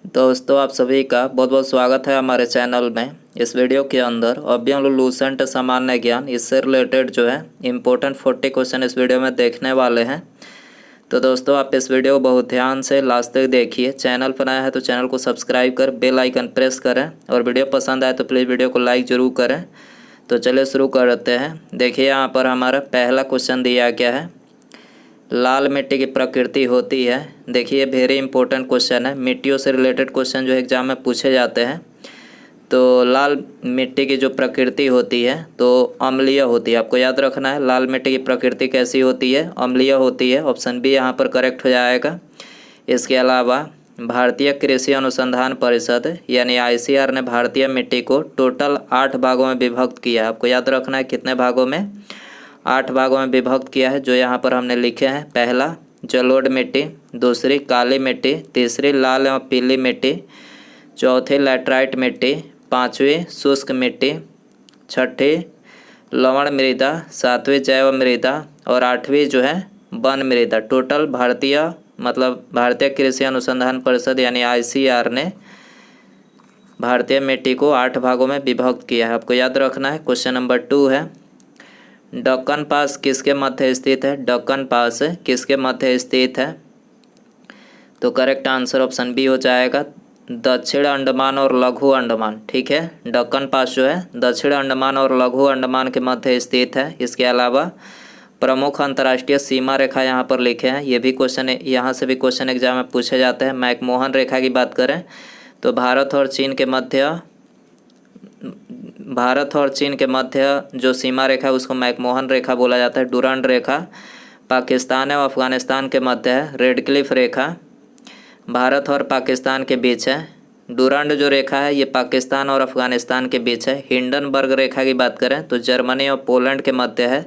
दोस्तों आप सभी का बहुत बहुत स्वागत है हमारे चैनल में। इस वीडियो के अंदर अव्यय लूसेंट सामान्य ज्ञान इससे रिलेटेड जो है इम्पोर्टेंट 40 क्वेश्चन इस वीडियो में देखने वाले हैं। तो दोस्तों आप इस वीडियो को बहुत ध्यान से लास्ट तक देखिए। चैनल पर आया है तो चैनल को सब्सक्राइब कर बेल आइकन प्रेस करें और वीडियो पसंद आए तो प्लीज़ वीडियो को लाइक ज़रूर करें। तो चलिए शुरू करते हैं। देखिए यहाँ पर हमारा पहला क्वेश्चन दिया गया है, लाल मिट्टी की प्रकृति होती है। देखिए वेरी इंपॉर्टेंट क्वेश्चन है, मिट्टियों से रिलेटेड क्वेश्चन जो एग्जाम में पूछे जाते हैं। तो लाल मिट्टी की जो प्रकृति होती है तो अम्लीय होती है। आपको याद रखना है लाल मिट्टी की प्रकृति कैसी होती है, अम्लीय होती है। ऑप्शन बी यहाँ पर करेक्ट हो जाएगा। इसके अलावा भारतीय कृषि अनुसंधान परिषद यानी ICAR ने भारतीय मिट्टी को टोटल 8 भागों में विभक्त किया है। आपको याद रखना है कितने भागों में, 8 भागों में विभक्त किया है, जो यहाँ पर हमने लिखे हैं। पहला जलोढ़ मिट्टी, दूसरी काली मिट्टी, तीसरी लाल एवं पीली मिट्टी, चौथी लैटराइट मिट्टी, पांचवी शुष्क मिट्टी, छठी लवण मृदा, सातवीं जैव मृदा और आठवीं जो है वन मृदा। टोटल भारतीय कृषि अनुसंधान परिषद यानी ICAR ने भारतीय मिट्टी को 8 भागों में विभक्त किया है। आपको याद रखना है। क्वेश्चन नंबर 2 है, दक्कन पास किसके मध्य स्थित है? दक्कन पास किसके मध्य स्थित है? तो करेक्ट आंसर ऑप्शन बी हो जाएगा, दक्षिण अंडमान और लघु अंडमान। ठीक है, दक्कन पास जो है दक्षिण अंडमान और लघु अंडमान के मध्य स्थित है। इसके अलावा प्रमुख अंतर्राष्ट्रीय सीमा रेखा यहाँ पर लिखे हैं। ये भी क्वेश्चन, यहाँ से भी क्वेश्चन एग्जाम में पूछे जाते हैं। मैकमोहन रेखा की बात करें तो भारत और चीन के मध्य जो सीमा रेखा है उसको मैकमोहन रेखा बोला जाता है। डुरंड रेखा पाकिस्तान और अफगानिस्तान के मध्य है। रेड क्लिफ रेखा भारत और पाकिस्तान के बीच है। डुरंड जो रेखा है ये पाकिस्तान और अफगानिस्तान के बीच है। हिंडनबर्ग रेखा की बात करें तो जर्मनी और पोलैंड के मध्य है।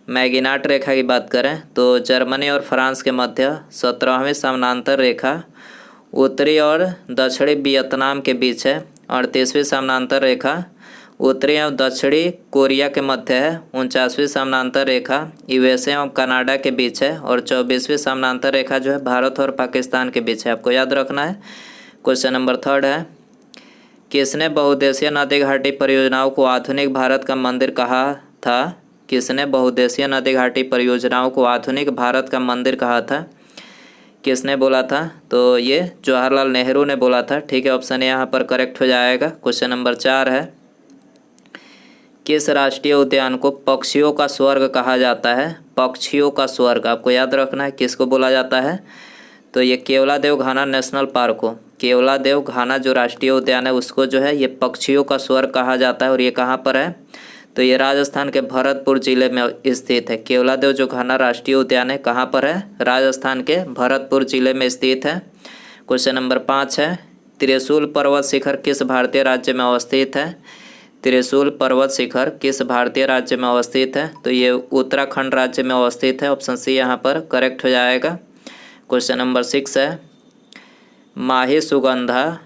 मैगिनाट रेखा की बात करें तो जर्मनी और फ्रांस के मध्य। 17वीं समानांतर रेखा उत्तरी और दक्षिणी वियतनाम के बीच है। 38वीं समानांतर रेखा उत्तरी एवं दक्षिणी कोरिया के मध्य है। 49वीं समानांतर रेखा USA एवं कनाडा के बीच है। और 24वीं समानांतर रेखा जो है भारत और पाकिस्तान के बीच है। आपको याद रखना है। क्वेश्चन नंबर 3 है, किसने बहुउद्देशीय नदी घाटी परियोजनाओं को आधुनिक भारत का मंदिर कहा था? किसने बहुउद्देशीय नदी घाटी परियोजनाओं को आधुनिक भारत का मंदिर कहा था? किसने बोला था? तो ये जवाहरलाल नेहरू ने बोला था। ठीक है, ऑप्शन यहाँ पर करेक्ट हो जाएगा। क्वेश्चन नंबर 4 है, किस राष्ट्रीय उद्यान को पक्षियों का स्वर्ग कहा जाता है? पक्षियों का स्वर्ग आपको याद रखना है, किसको बोला जाता है? तो ये केवलादेव घाना नेशनल पार्क को, केवलादेव घाना जो राष्ट्रीय उद्यान है उसको जो है ये पक्षियों का स्वर्ग कहा जाता है। और ये कहाँ पर है? तो ये राजस्थान के भरतपुर जिले में स्थित है। केवलादेव जो घाना राष्ट्रीय उद्यान है कहाँ पर है? राजस्थान के भरतपुर जिले में स्थित है। क्वेश्चन नंबर 5 है, त्रिशूल पर्वत शिखर किस भारतीय राज्य में अवस्थित है? त्रिशूल पर्वत शिखर किस भारतीय राज्य में अवस्थित है? तो ये उत्तराखंड राज्य में अवस्थित है। ऑप्शन सी यहाँ पर करेक्ट हो जाएगा। क्वेश्चन नंबर 6 है, माही सुगंधा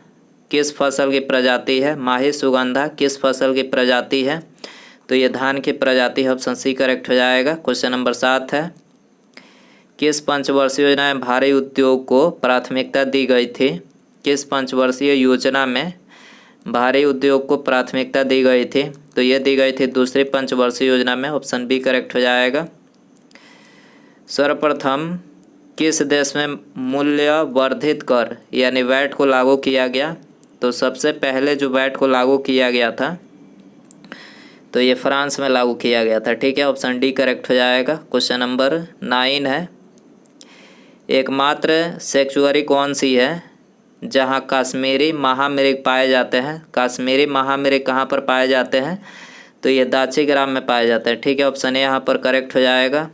किस फसल की प्रजाति है? माही सुगंधा किस फसल की प्रजाति है? तो ये धान की प्रजाति है। ऑप्शन सी करेक्ट हो जाएगा। क्वेश्चन नंबर 7 है, किस पंचवर्षीय योजना में भारी उद्योग को प्राथमिकता दी गई थी? किस पंचवर्षीय योजना में भारी उद्योग को प्राथमिकता दी गई थी? तो ये दी गई थी दूसरी पंचवर्षीय योजना में। ऑप्शन बी करेक्ट हो जाएगा। सर्वप्रथम किस देश में मूल्य वर्धित कर यानी वैट को लागू किया गया? तो सबसे पहले जो वैट को लागू किया गया था तो ये फ्रांस में लागू किया गया था। ठीक है, ऑप्शन डी करेक्ट हो जाएगा। क्वेश्चन नंबर 9 है, एकमात्र सेंचुरी कौन सी है जहां कश्मीरी महामृग पाए जाते हैं? कश्मीरी महामृग कहाँ पर पाए जाते हैं? तो ये दाचीग्राम में पाए जाते हैं। ठीक है, ऑप्शन ए यहाँ पर करेक्ट हो जाएगा।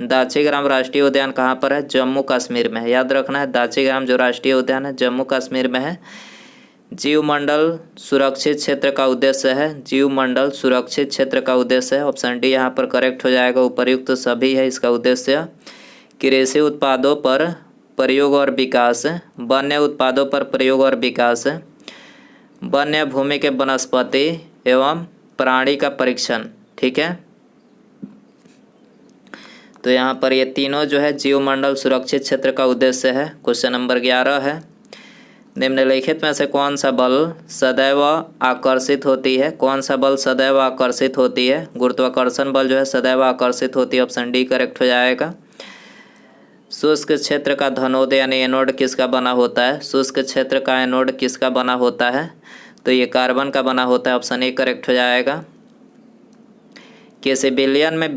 दाचीग्राम राष्ट्रीय उद्यान कहाँ पर है? जम्मू कश्मीर में है। याद रखना है, दाचीग्राम जो राष्ट्रीय उद्यान है जम्मू कश्मीर में है। जीवमंडल सुरक्षित क्षेत्र का उद्देश्य है। जीवमंडल सुरक्षित क्षेत्र का उद्देश्य है। ऑप्शन डी यहाँ पर करेक्ट हो जाएगा। उपर्युक्त सभी है इसका उद्देश्य। कृषि उत्पादों पर प्रयोग और विकास, वन्य उत्पादों पर प्रयोग और विकास, वन्य भूमि के वनस्पति एवं प्राणी का परीक्षण। ठीक है, तो यहाँ पर ये तीनों जो है जीवमंडल सुरक्षित क्षेत्र का उद्देश्य है। क्वेश्चन नंबर 11 है, निम्नलिखित में से कौन सा बल सदैव आकर्षित होती है? कौन सा बल सदैव आकर्षित होती है? गुरुत्वाकर्षण बल जो है सदैव आकर्षित होती है। ऑप्शन डी करेक्ट हो जाएगा। शुष्क क्षेत्र का धनोद यानी एनोड किसका बना होता है? शुष्क क्षेत्र का एनोड किसका बना होता है? तो ये कार्बन का बना होता है। ऑप्शन ए करेक्ट हो जाएगा। किसी बिलियन में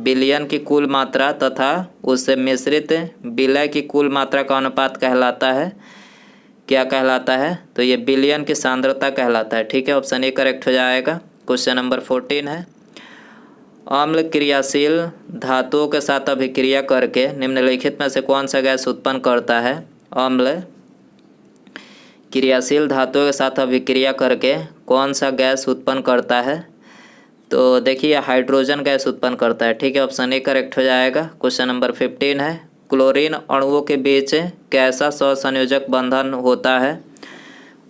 बिलियन की कुल मात्रा तथा उससे मिश्रित विलय की कुल मात्रा का अनुपात कहलाता है, क्या कहलाता है? तो ये बिलियन की सांद्रता कहलाता है। ठीक है, ऑप्शन ए करेक्ट हो जाएगा। क्वेश्चन नंबर 14 है, अम्ल क्रियाशील धातुओं के साथ अभिक्रिया करके निम्नलिखित में से कौन सा गैस उत्पन्न करता है? अम्ल क्रियाशील धातुओं के साथ अभिक्रिया करके कौन सा गैस उत्पन्न करता है? तो देखिए हाइड्रोजन गैस उत्पन्न करता है। ठीक है, ऑप्शन ए करेक्ट हो जाएगा। क्वेश्चन नंबर 15 है, क्लोरीन अणुओं के बीच कैसा सहसंयोजक बंधन होता है?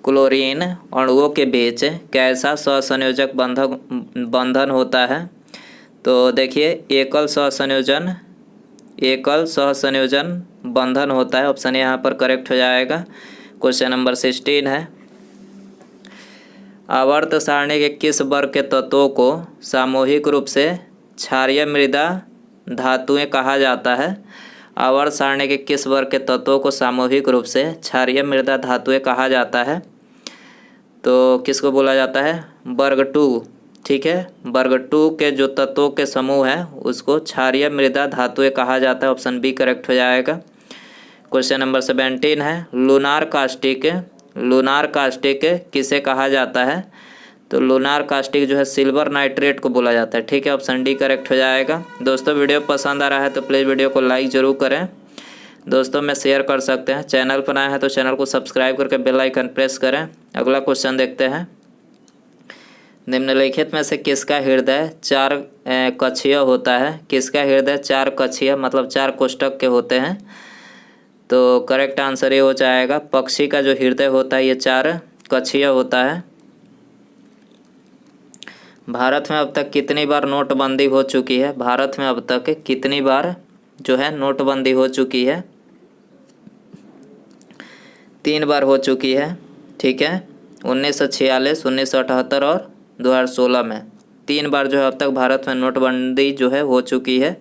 क्लोरीन अणुओं के बीच कैसा सहसंयोजक बंधन होता है? तो देखिए एकल सहसंयोजन बंधन होता है। ऑप्शन ए यहाँ पर करेक्ट हो जाएगा। क्वेश्चन नंबर 16 है, आवर्त सारणी के किस वर्ग के तत्वों को सामूहिक रूप से क्षारीय मृदा धातुएं कहा जाता है? आवर्त सारणी के किस वर्ग के तत्वों को सामूहिक रूप से क्षारीय मृदा धातुएं कहा जाता है? तो किसको बोला जाता है? वर्ग 2। ठीक है, वर्ग 2 के जो तत्वों के समूह है उसको क्षारीय मृदा धातुएं कहा जाता है। ऑप्शन बी करेक्ट हो जाएगा। क्वेश्चन नंबर 17 है, लूनार कास्टिक किसे कहा जाता है? तो लूनार कास्टिक जो है सिल्वर नाइट्रेट को बोला जाता है। ठीक है, ऑप्शन डी करेक्ट हो जाएगा। दोस्तों वीडियो पसंद आ रहा है तो प्लीज़ वीडियो को लाइक ज़रूर करें, दोस्तों में शेयर कर सकते हैं। चैनल पर आए हैं तो चैनल को सब्सक्राइब करके बेल आइकन प्रेस करें। अगला क्वेश्चन देखते हैं, निम्नलिखित में से किसका हृदय 4 कक्षीय होता है? किसका हृदय 4 कक्षीय मतलब 4 कोष्ठक के होते हैं? तो करेक्ट आंसर ये हो जाएगा, पक्षी का जो हृदय होता है ये 4 कक्षीय होता है। भारत में अब तक कितनी बार नोटबंदी हो चुकी है? भारत में अब तक कितनी बार जो है नोटबंदी हो चुकी है? 3 बार हो चुकी है। ठीक है, 1946, 1978 और 2016 में 3 बार जो है अब तक भारत में नोटबंदी जो है हो चुकी है।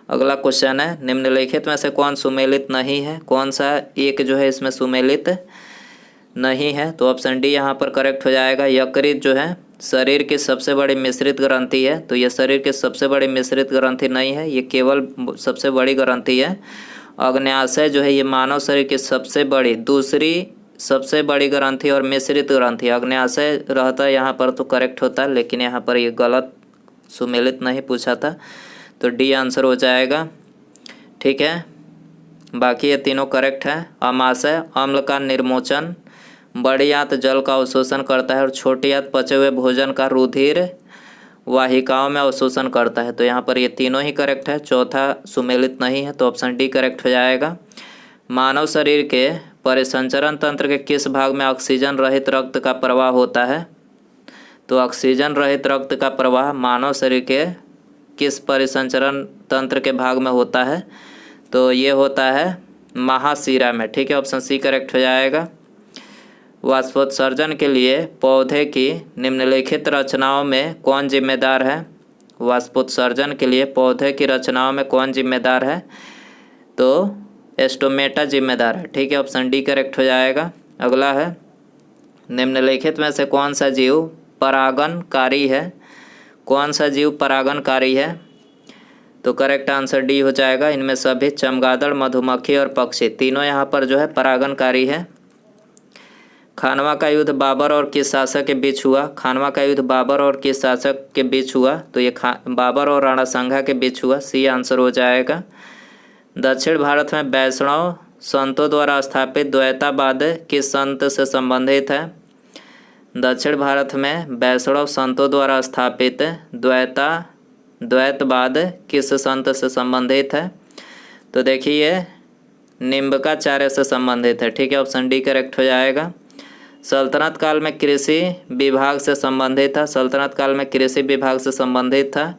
अगला क्वेश्चन है, निम्नलिखित में से कौन सुमेलित नहीं है? कौन सा एक जो है इसमें सुमेलित नहीं है? तो ऑप्शन डी यहाँ पर करेक्ट हो जाएगा। यकृत जो है शरीर की सबसे बड़ी मिश्रित ग्रंथि है, तो ये शरीर की सबसे बड़ी मिश्रित ग्रंथि नहीं है, ये केवल सबसे बड़ी ग्रंथि है। अग्न्याशय जो है ये मानव शरीर की दूसरी सबसे बड़ी ग्रंथि और मिश्रित ग्रंथि। अग्न्याशय रहता है यहाँ पर तो करेक्ट होता है, लेकिन यहाँ पर ये गलत सुमेलित नहीं पूछा था, तो डी आंसर हो जाएगा। ठीक है, बाकी ये तीनों करेक्ट है। अमाशय अम्ल का निर्मोचन, बड़ी आंत जल का अवशोषण करता है और छोटी आंत पचे हुए भोजन का रुधिर वाहिकाओं में अवशोषण करता है। तो यहाँ पर ये तीनों ही करेक्ट है, चौथा सुमेलित नहीं है, तो ऑप्शन डी करेक्ट हो जाएगा। मानव शरीर के परिसंचरण तंत्र के किस भाग में ऑक्सीजन रहित रक्त का प्रवाह होता है? तो ऑक्सीजन रहित रक्त का प्रवाह मानव शरीर के किस परिसंचरण तंत्र के भाग में होता है? तो ये होता है महाशिरा में। ठीक है, ऑप्शन सी करेक्ट हो जाएगा। वाष्पोत्सर्जन के लिए पौधे की निम्नलिखित रचनाओं में कौन जिम्मेदार है? वाष्पोत्सर्जन के लिए पौधे की रचनाओं में कौन जिम्मेदार है? तो एस्टोमेटा जिम्मेदार है। ठीक है, ऑप्शन डी करेक्ट हो जाएगा। अगला है, निम्नलिखित में से कौन सा जीव परागणकारी है? कौन सा जीव परागणकारी है? तो करेक्ट आंसर डी हो जाएगा। इनमें सभी चमगादड़, मधुमक्खी और पक्षी तीनों यहाँ पर जो है परागणकारी है। खानवा का युद्ध बाबर और किस शासक के बीच हुआ? खानवा का युद्ध बाबर और किस शासक के बीच हुआ? तो ये बाबर और राणा सांगा के बीच हुआ। सी आंसर हो जाएगा। दक्षिण भारत में वैष्णव संतों द्वारा स्थापित द्वैतावाद किस संत से संबंधित है? दक्षिण भारत में वैष्णव संतों द्वारा स्थापित द्वैतवाद किस संत से संबंधित है? तो देखिए निम्बकाचार्य से संबंधित है। ठीक है, ऑप्शन डी करेक्ट हो जाएगा। सल्तनत काल में कृषि विभाग से संबंधित था। सल्तनत काल में कृषि विभाग से संबंधित था,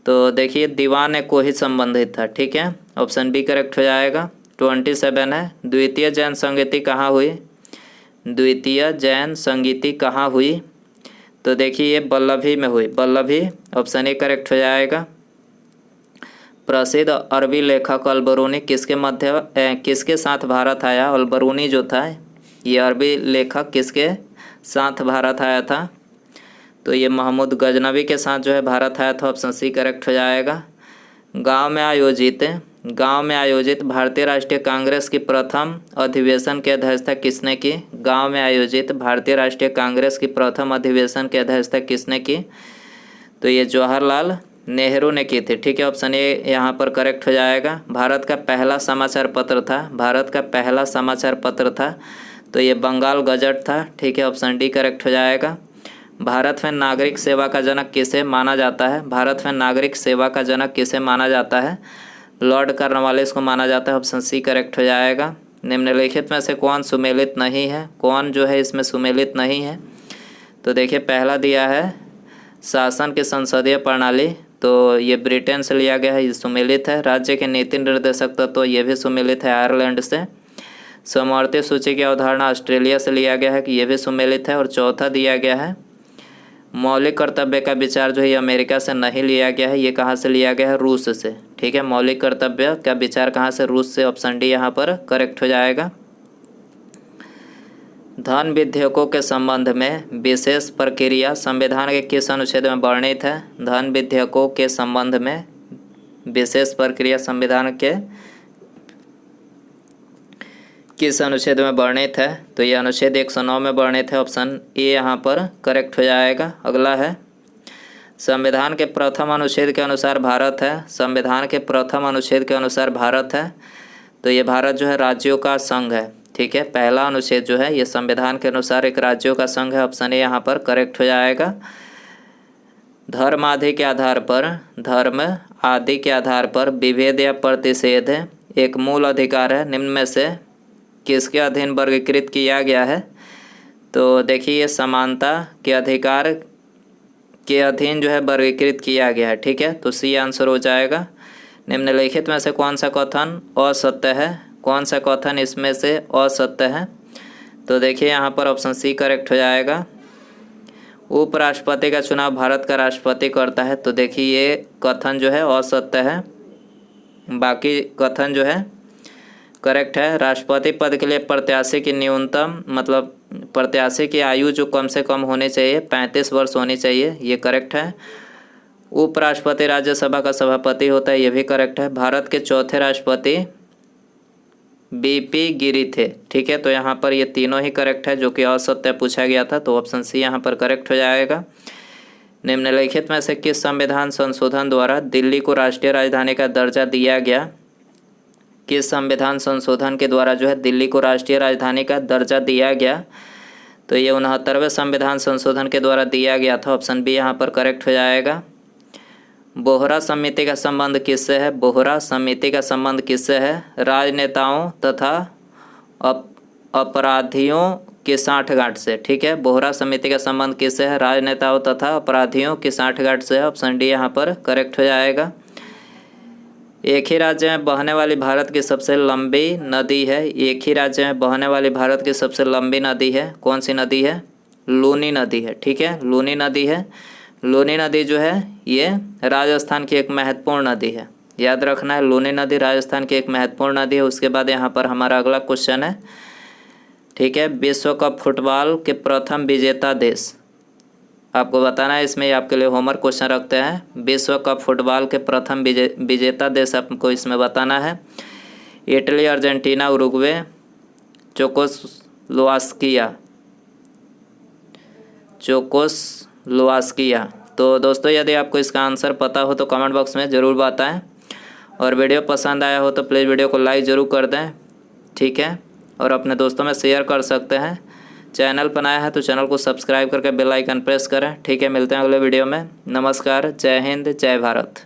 तो देखिए दीवान को ही संबंधित था। ठीक है, ऑप्शन बी करेक्ट हो जाएगा। 27 है। द्वितीय जैन संगीति कहाँ हुई? द्वितीय जैन संगीति कहाँ हुई? तो देखिए ये वल्लभी में हुई। वल्लभी ऑप्शन ए करेक्ट हो जाएगा। प्रसिद्ध अरबी लेखक अल-बरूनी किसके साथ भारत आया? अल-बरूनी जो था ये अरबी लेखक किसके साथ भारत आया था? तो ये महमूद गजनवी के साथ जो है भारत आया था। ऑप्शन सी करेक्ट हो जाएगा। गांव में आयोजित भारतीय राष्ट्रीय कांग्रेस की प्रथम अधिवेशन की अध्यक्षता किसने की? गांव में आयोजित भारतीय राष्ट्रीय कांग्रेस की प्रथम अधिवेशन की अध्यक्षता किसने की? तो ये जवाहरलाल नेहरू ने की थी। ठीक है, ऑप्शन ए यहाँ पर करेक्ट हो जाएगा। भारत का पहला समाचार पत्र था तो ये बंगाल गजट था। ठीक है, ऑप्शन डी करेक्ट हो जाएगा। भारत में नागरिक सेवा का जनक किसे माना जाता है? भारत में नागरिक सेवा का जनक किसे माना जाता है? लॉर्ड कॉर्नवालिस को माना जाता है। ऑप्शन सी करेक्ट हो जाएगा। निम्नलिखित में से कौन सुमेलित नहीं है? कौन जो है इसमें सुमेलित नहीं है? तो देखिए पहला दिया है शासन की संसदीय प्रणाली, तो ये ब्रिटेन से लिया गया है, ये सुमेलित है। राज्य के नीति निर्देशक तत्व तो ये भी सुमेलित है आयरलैंड से। समवर्ती सूची की अवधारणा ऑस्ट्रेलिया से लिया गया है कि ये भी सुमेलित है। और चौथा दिया गया है मौलिक कर्तव्य का विचार जो है अमेरिका से नहीं लिया गया है, ये कहाँ से लिया गया है? रूस से। ठीक है, मौलिक कर्तव्य का विचार कहाँ से? रूस से। ऑप्शन डी यहाँ पर करेक्ट हो जाएगा। धन विधेयकों के संबंध में विशेष प्रक्रिया संविधान के किस अनुच्छेद में वर्णित है? धन विधेयकों के संबंध में विशेष प्रक्रिया संविधान के किस अनुच्छेद में वर्णित है? तो ये अनुच्छेद 109 में वर्णित है। ऑप्शन ए यहाँ पर करेक्ट हो जाएगा। अगला है संविधान के प्रथम अनुच्छेद के अनुसार भारत है। संविधान के प्रथम अनुच्छेद के अनुसार भारत है तो ये भारत जो है राज्यों का संघ है। ठीक है, पहला अनुच्छेद जो है ये संविधान के अनुसार एक राज्यों का संघ है। ऑप्शन ए यहाँ पर करेक्ट हो जाएगा। धर्म आदि के आधार पर विभेद या प्रतिषेध एक मूल अधिकार है। निम्न में से किसके अधीन वर्गीकृत किया गया है? तो देखिए ये समानता के अधिकार के अधीन जो है वर्गीकृत किया गया है। ठीक है, तो सी आंसर हो जाएगा। निम्नलिखित में से कौन सा कथन असत्य है? कौन सा कथन इसमें से असत्य है? तो देखिए यहाँ पर ऑप्शन सी करेक्ट हो जाएगा। उपराष्ट्रपति का चुनाव भारत का राष्ट्रपति करता है तो देखिए ये कथन जो है असत्य है। बाकी कथन जो है करेक्ट है। राष्ट्रपति पद के लिए प्रत्याशी की न्यूनतम प्रत्याशी की आयु जो कम से कम होनी चाहिए 35 वर्ष होनी चाहिए, ये करेक्ट है। उपराष्ट्रपति राज्यसभा का सभापति होता है, ये भी करेक्ट है। भारत के चौथे राष्ट्रपति बीपी गिरी थे। ठीक है, तो यहाँ पर ये तीनों ही करेक्ट है जो कि असत्य पूछा गया था, तो ऑप्शन सी यहाँ पर करेक्ट हो जाएगा। निम्नलिखित में से किस संविधान संशोधन द्वारा दिल्ली को राष्ट्रीय राजधानी का दर्जा दिया गया? किस संविधान संशोधन के द्वारा जो है दिल्ली को राष्ट्रीय राजधानी का दर्जा दिया गया? तो ये 69वें संविधान संशोधन के द्वारा दिया गया था। ऑप्शन बी यहाँ पर करेक्ट हो जाएगा। बोहरा समिति का संबंध किससे है? बोहरा समिति का संबंध किससे है? राजनेताओं तथा अपराधियों की साठगांठ से। ठीक है, बोहरा समिति का संबंध किससे है? राजनेताओं तथा अपराधियों की साठगांठ से है। ऑप्शन डी यहाँ पर करेक्ट हो जाएगा। एक ही राज्य में बहने वाली भारत की सबसे लंबी नदी है। एक ही राज्य में बहने वाली भारत की सबसे लंबी नदी है, कौन सी नदी है? लूनी नदी है। ठीक है, लूनी नदी है। लूनी नदी जो है ये राजस्थान की एक महत्वपूर्ण नदी है, याद रखना है। लूनी नदी राजस्थान की एक महत्वपूर्ण नदी है। उसके बाद यहाँ पर हमारा अगला क्वेश्चन है। ठीक है, विश्व कप फुटबॉल के प्रथम विजेता देश आपको बताना है। इसमें आपके लिए होमवर्क क्वेश्चन रखते हैं। विश्व कप फुटबॉल के प्रथम विजेता देश आपको इसमें बताना है। Italy, Argentina, Uruguay, Czechoslovakia. तो दोस्तों यदि आपको इसका आंसर पता हो तो कमेंट बॉक्स में ज़रूर बताएं, और वीडियो पसंद आया हो तो प्लीज़ वीडियो को लाइक ज़रूर कर दें। ठीक है, और अपने दोस्तों में शेयर कर सकते हैं। चैनल पर नया है तो चैनल को सब्सक्राइब करके बेल आइकन प्रेस करें। ठीक है, मिलते हैं अगले वीडियो में। नमस्कार, जय हिंद, जय भारत।